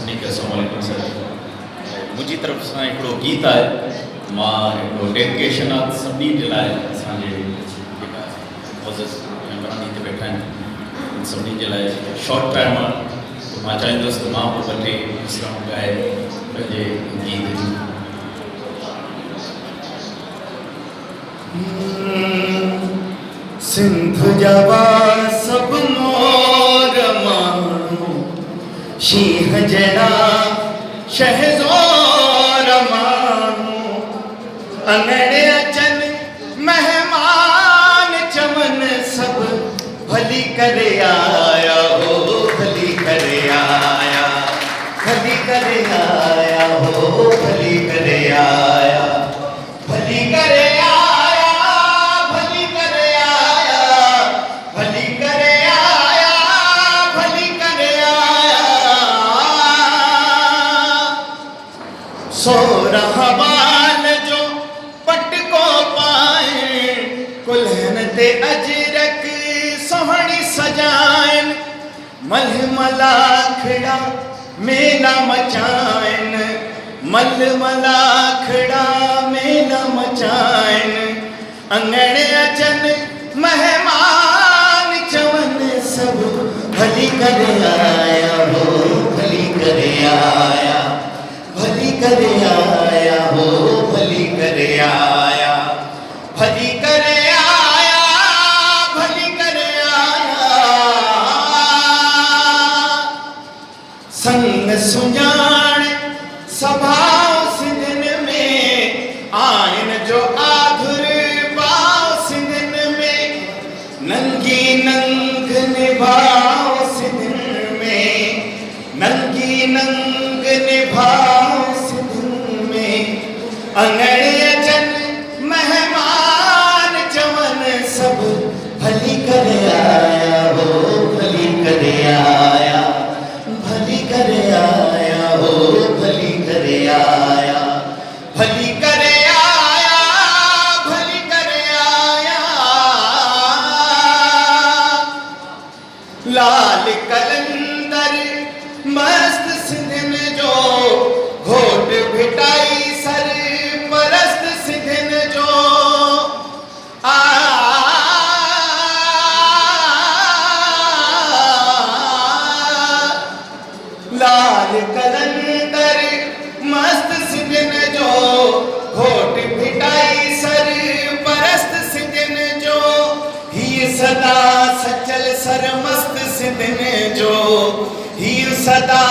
सभिनी खे अस्सलाम वालेकुम सर। मुंहिंजी तरफ़ सां हिकिड़ो गीत आहे, मां हिकिड़ो डेडिकेशन आहे सभिनी जे लाइ, असांजे जेका मोज़स मेंबरान हिते वेठा आहिनि सभिनी जे लाइ शॉर्ट टाइम आहे। मां चाहींदुसि त मां बि ॿ टे मिसराऊं ॻाए पंहिंजे गीत जी। सिंध जवा सब मोर माण्हू शींहं जहिड़ा शहज़ोर माण्हू अंगड़े अचनि महिमान चवनि सभु भली करे आया हो, भली करे आया, भली करे आया हो, भली करे आया, भली करे सोरहवान जो पटको पाए कुल्हन ते अजरक सोहणी सजाइन मलमलाखड़ा मेला मचाइन, मलमलाखड़ा मेला मचाइन अंगड़े अचन मेहमान चवन सब भली करे आया हो, भली करे आया, भली करे आया हो, भली करे आया, भली करे आया, भली करे आया। संग सुञाण स्वभाव सिंधन में आइन जो आधुर भाव सिंधन में, नंगी नंग निभाव सिंधन में, नंगी नंग निभाव अंगड़े अचन मेहमान चवन सब भली करे आया हो, भली करे आया, भली करे आया हो, भली करे आया, भली करे आया, भली करे आया। लाल कलंदर मस्त सिंधन जो घोट भिटाई सर परस्त सिंधन जो लाल कलंदर मस्त सिंधन जो घोट भिटाई सर परस्त सिंधन जो, ही सदा सचल सर मस्त सिंधन जो, ही सदा